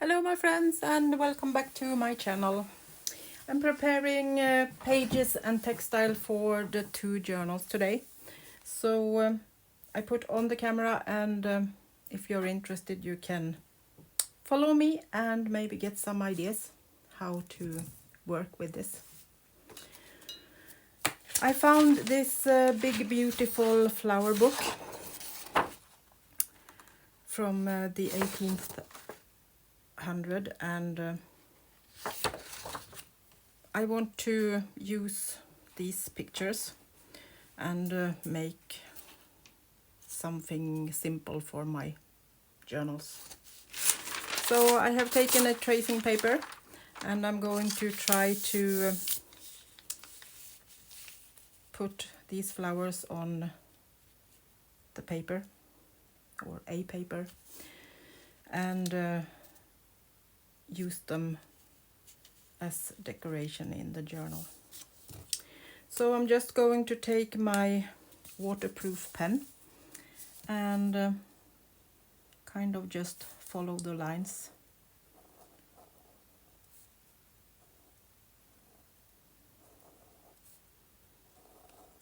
Hello my friends and welcome back to my channel. I'm preparing pages and textile for the two journals today. So I put on the camera and if you're interested you can follow me and maybe get some ideas how to work with this. I found this big beautiful flower book from the 18th hundred and I want to use these pictures and make something simple for my journals. So I have taken a tracing paper and I'm going to try to put these flowers on the paper or a paper and use them as decoration in the journal. So I'm just going to take my waterproof pen and kind of just follow the lines.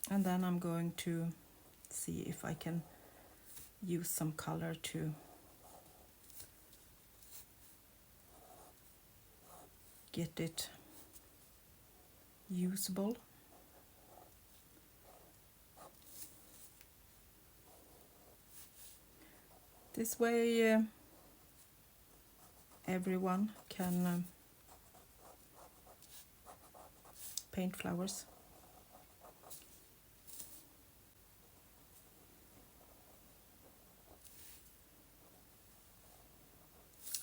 And then I'm going to see if I can use some color to get it usable. This way everyone can paint flowers.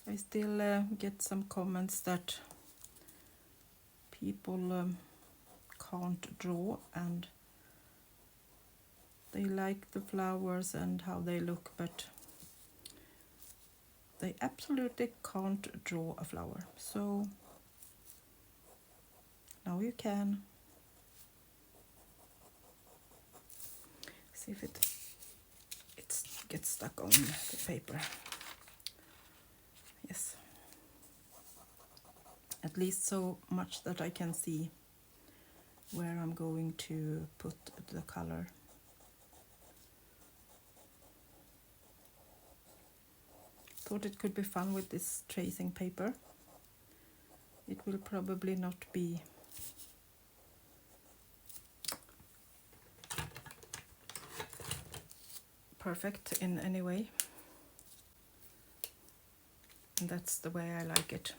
I still get some comments that people can't draw and they like the flowers and how they look, but they absolutely can't draw a flower. So now you can. See if it gets stuck on the paper. Yes. At least so much that I can see where I'm going to put the color. Thought it could be fun with this tracing paper. It will probably not be perfect in any way. And that's the way I like it.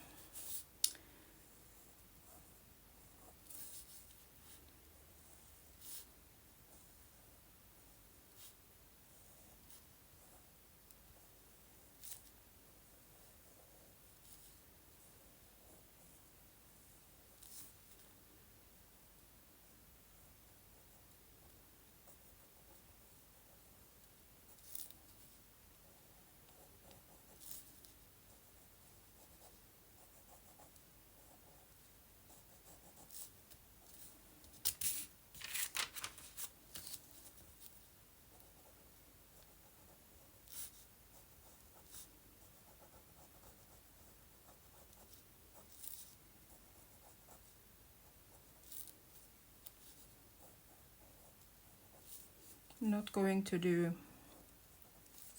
I'm not going to do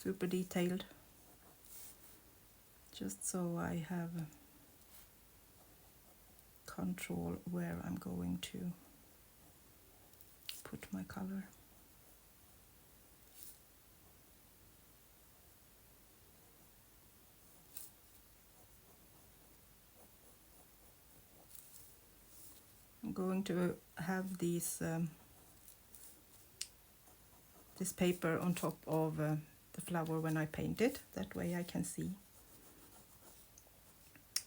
super detailed, just so I have control where I'm going to put my color. I'm going to have these this paper on top of the flower when I paint it. That way I can see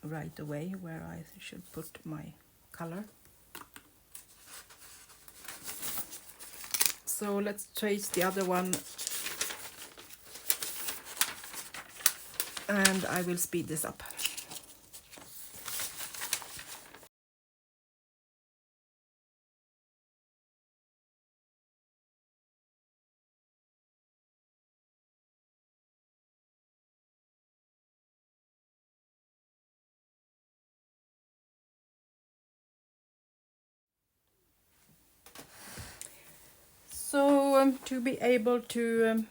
right away where I should put my color. So let's trace the other one and I will speed this up. to be able to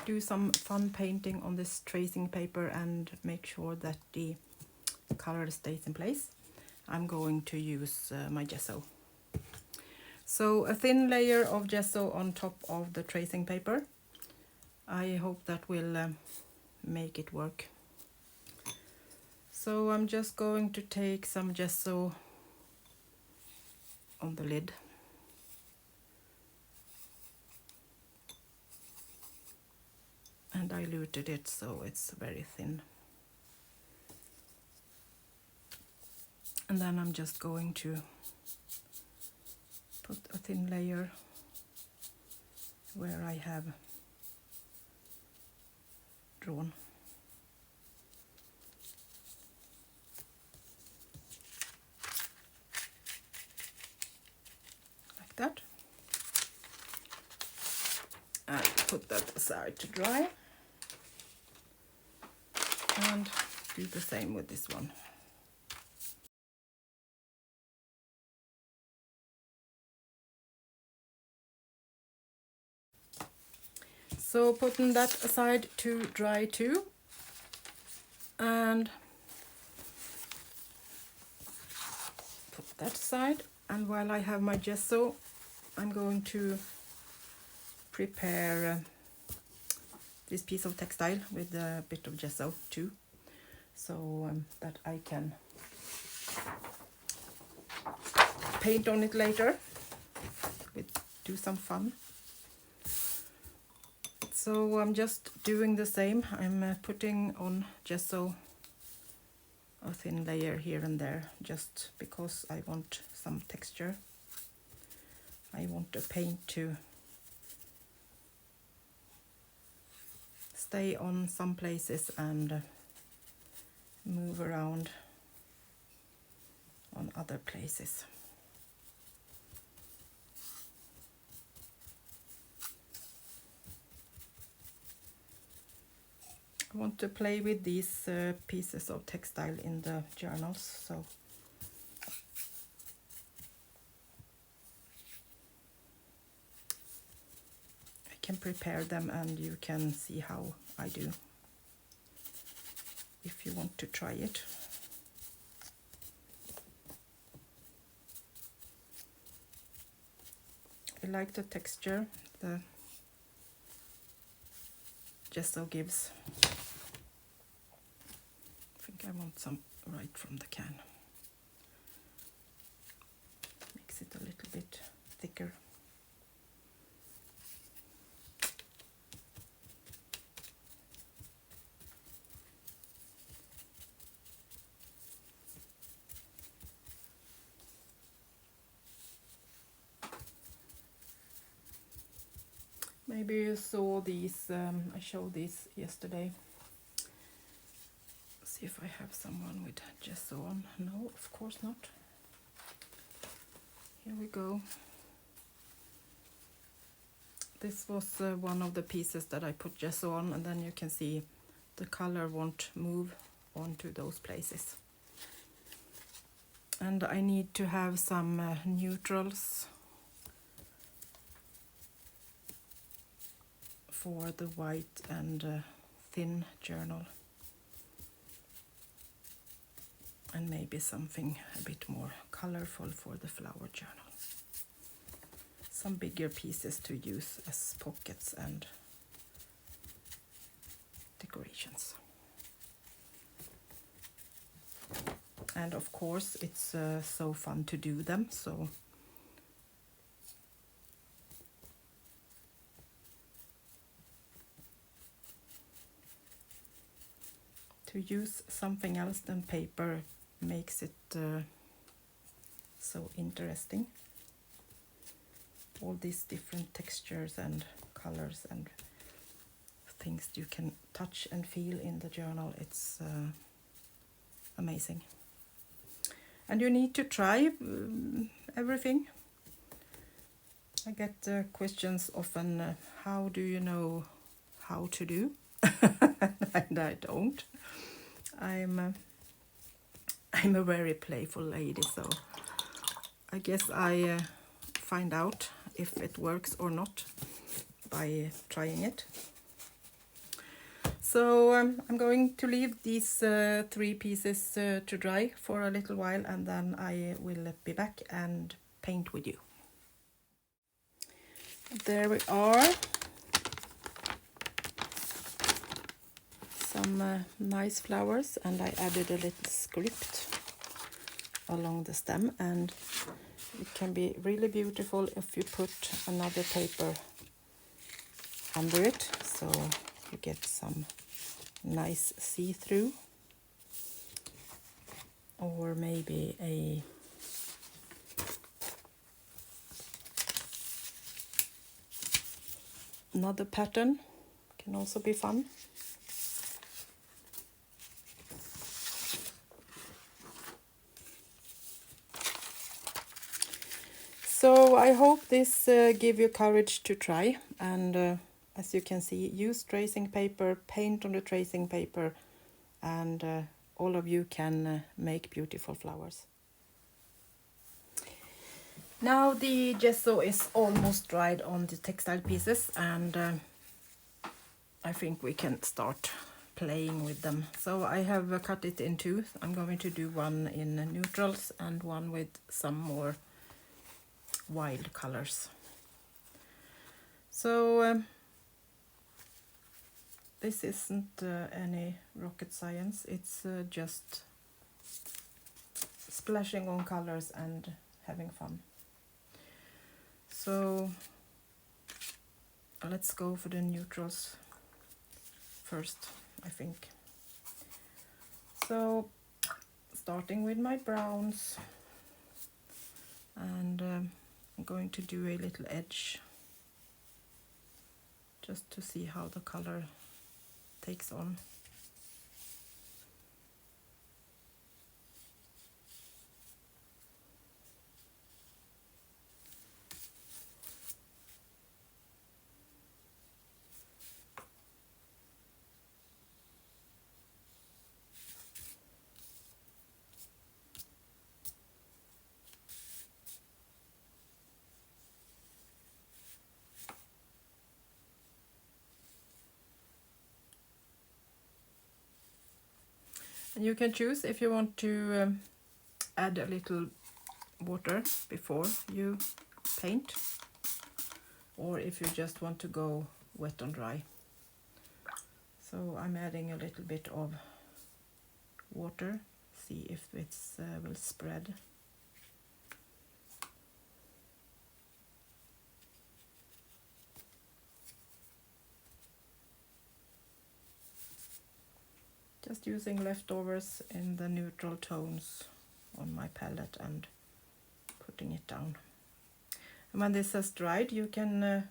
do some fun painting on this tracing paper and make sure that the color stays in place, I'm going to use my gesso. So a thin layer of gesso on top of the tracing paper. I hope that will make it work. So I'm just going to take some gesso on the lid. And diluted it so it's very thin. And then I'm just going to put a thin layer where I have drawn. Like that. And put that aside to dry. And do the same with this one. So putting that aside to dry too. And put that aside. And while I have my gesso, I'm going to prepare this piece of textile with a bit of gesso too, so that I can paint on it later, do some fun. So I'm just doing the same. I'm putting on gesso a thin layer here and there, just because I want some texture. I want the paint to stay on some places and move around on other places. I want to play with these pieces of textile in the journals, so I can prepare them and you can see how I do if you want to try it. I like the texture the gesso gives. I think I want some right from the can. Makes it a little bit thicker. Maybe you saw these, I showed these yesterday. See if I have someone with gesso on. No, of course not. Here we go. This was one of the pieces that I put gesso on, and then you can see the color won't move onto those places. And I need to have some neutrals for the white and thin journal, and maybe something a bit more colorful for the flower journal. Some bigger pieces to use as pockets and decorations. And of course it's so fun to do them, so to use something else than paper makes it so interesting. All these different textures and colors and things you can touch and feel in the journal, it's amazing. And you need to try everything. I get questions often, how do you know how to do? And I don't. I'm a very playful lady, so I guess I find out if it works or not. by trying it. So I'm going to leave these 3 pieces to dry for a little while, and then I will be back and paint with you. There we are. Some nice flowers, and I added a little script along the stem, and it can be really beautiful if you put another paper under it, so you get some nice see-through, or maybe another pattern can also be fun. So I hope this give you courage to try, and as you can see, use tracing paper, paint on the tracing paper, and all of you can make beautiful flowers. Now the gesso is almost dried on the textile pieces, and I think we can start playing with them. So I have cut it in 2. I'm going to do one in neutrals and one with some more wild colors. So this isn't any rocket science, it's just splashing on colors and having fun. So let's go for the neutrals first, I think. So starting with my browns, and I'm going to do a little edge just to see how the color takes on. And you can choose if you want to add a little water before you paint, or if you just want to go wet and dry. So I'm adding a little bit of water, see if it will spread. Just using leftovers in the neutral tones on my palette and putting it down. And when this has dried, you can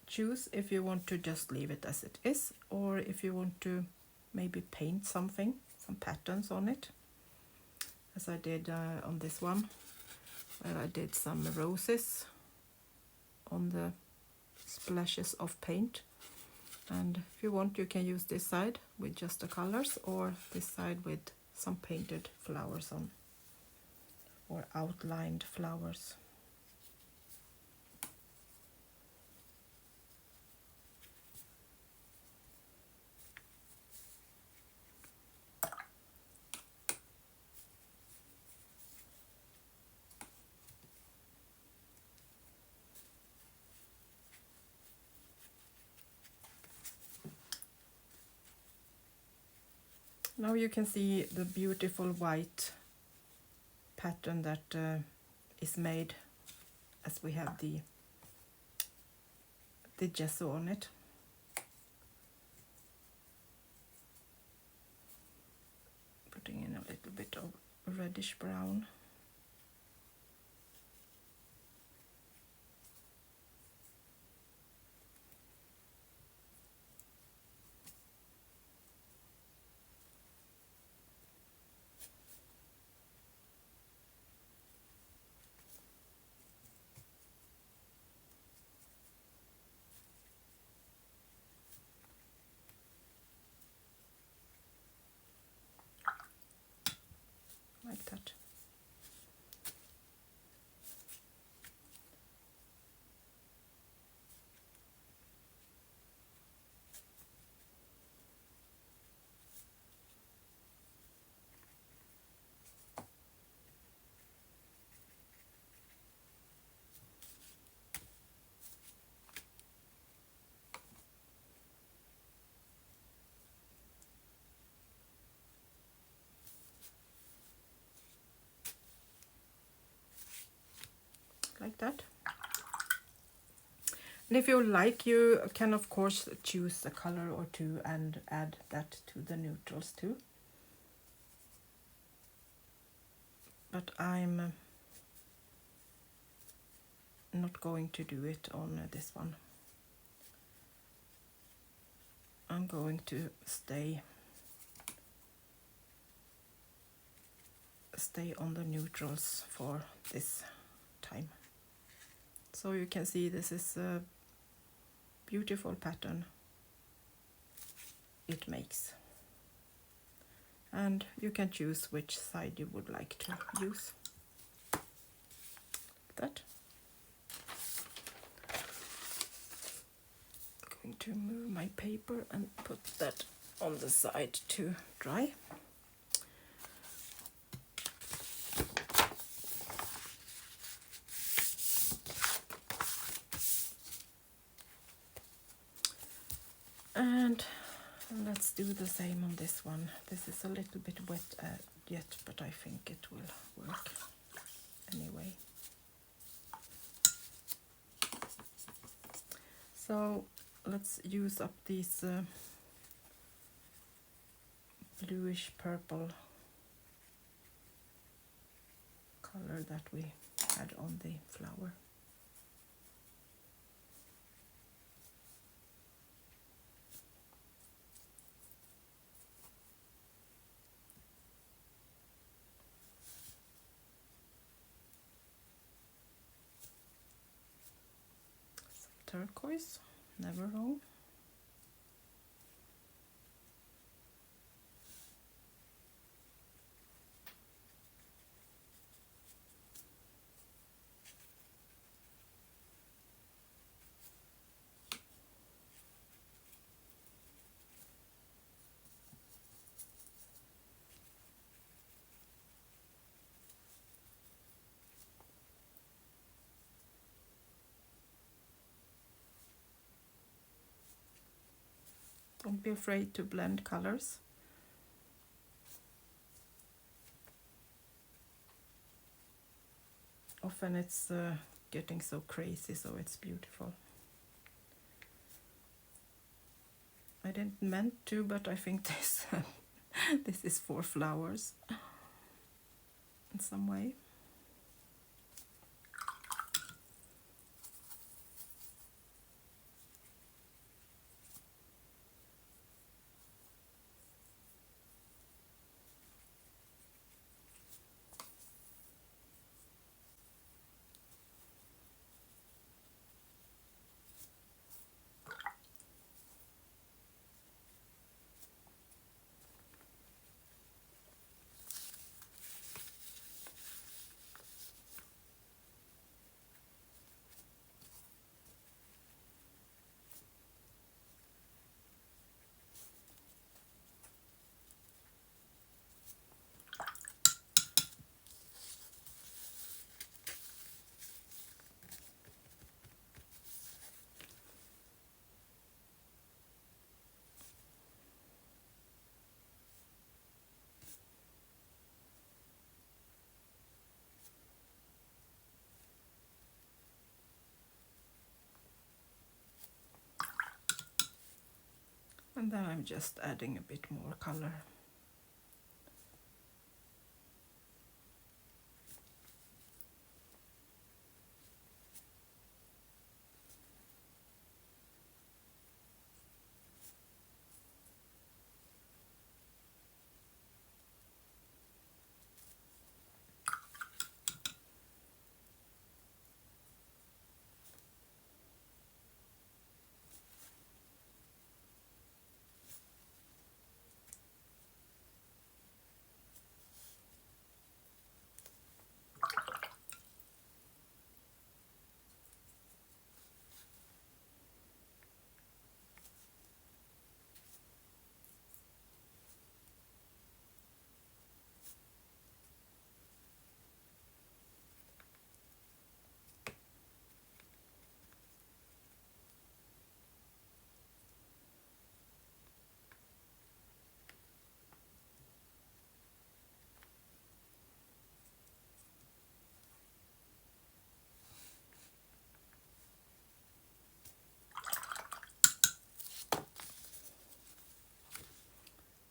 choose if you want to just leave it as it is, or if you want to maybe paint something, some patterns on it, as I did on this one, where I did some roses on the splashes of paint. And if you want, you can use this side with just the colors, or this side with some painted flowers on, or outlined flowers. Now you can see the beautiful white pattern that is made as we have the gesso on it. Putting in a little bit of reddish brown. Like that. like that. And if you like, you can of course choose a color or two and add that to the neutrals too. But I'm not going to do it on this one. I'm going to stay on the neutrals for this time. So you can see this is a beautiful pattern it makes. And you can choose which side you would like to use. Like that. Going to move my paper and put that on the side to dry. And let's do the same on this one. This is a little bit wet yet, but I think it will work anyway. So let's use up these bluish purple color that we had on the flower. Turquoise, never wrong. Don't be afraid to blend colors. Often it's getting so crazy, so it's beautiful. I didn't meant to, but I think this this is for flowers in some way. And then I'm just adding a bit more color.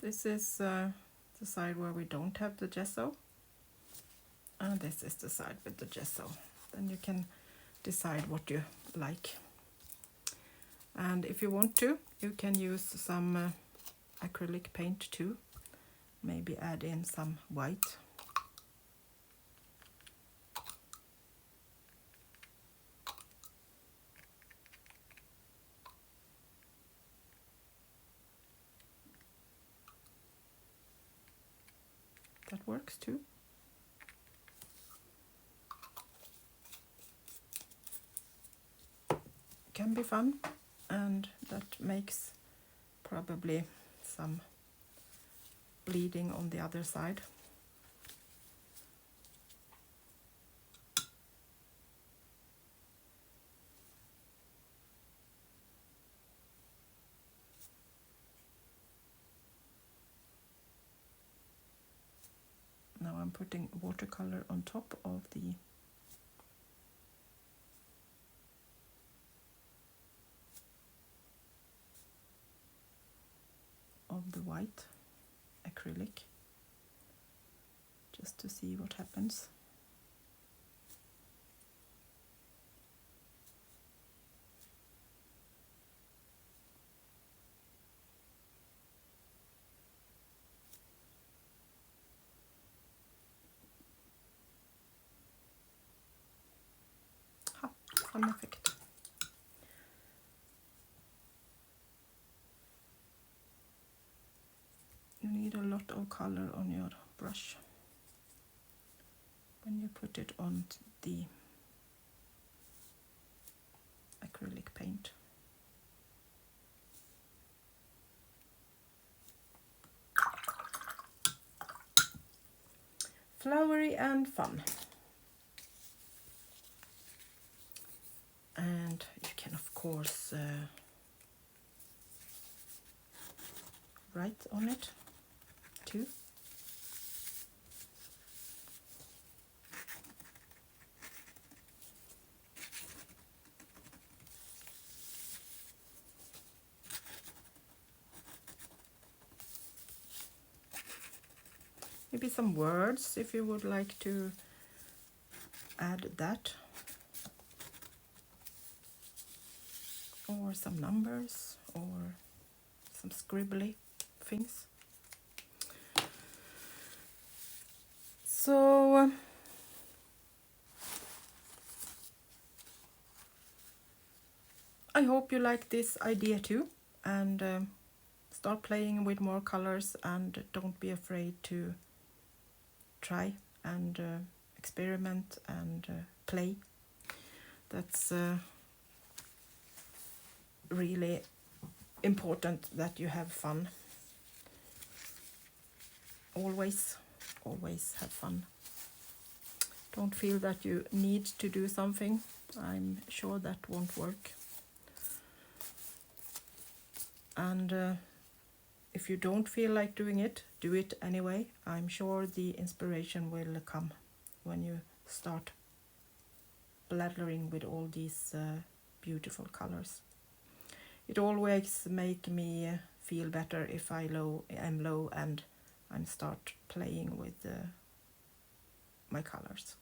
This is the side where we don't have the gesso, and this is the side with the gesso. Then you can decide what you like. And if you want to, you can use some acrylic paint too. Maybe add in some white. That works too. Can be fun, and that makes probably some bleeding on the other side. Now I'm putting watercolor on top of the white acrylic, just to see what happens. Fun effect. You need a lot of color on your brush when you put it on the acrylic paint. Flowery and fun. And you can of course write on it too. Maybe some words if you would like to add that. Or some numbers or some scribbly things. So I hope you like this idea too, and start playing with more colors, and don't be afraid to try and experiment and play. That's really important, that you have fun. Always have fun. Don't feel that you need to do something. I'm sure that won't work. And if you don't feel like doing it, do it anyway. I'm sure the inspiration will come when you start blathering with all these beautiful colors. It always makes me feel better if I'm low and I start playing with my colors.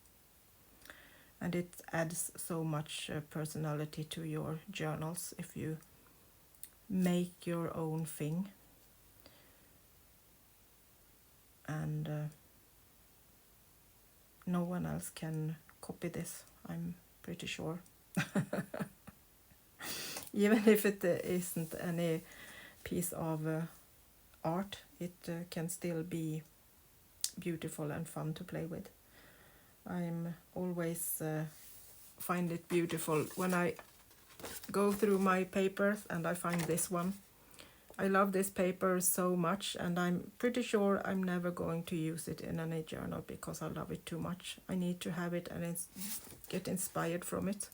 And it adds so much personality to your journals if you make your own thing. And no one else can copy this, I'm pretty sure. Even if it isn't any piece of art, it can still be beautiful and fun to play with. I'm always find it beautiful when I go through my papers and I find this one. I love this paper so much, and I'm pretty sure I'm never going to use it in any journal because I love it too much. I need to have it and get inspired from it.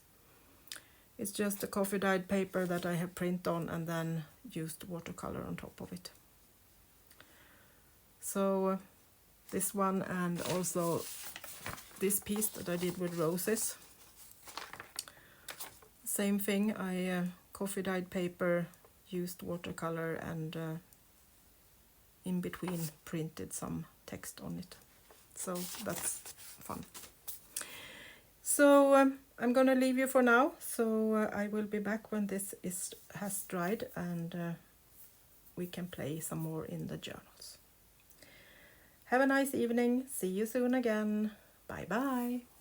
It's just a coffee dyed paper that I have printed on and then used watercolor on top of it. So this one, and also this piece that I did with roses. Same thing, I coffee dyed paper, used watercolor and in between printed some text on it. So that's fun. So I'm gonna leave you for now. So I will be back when this has dried, and we can play some more in the journals. Have a nice evening. See you soon again. Bye bye.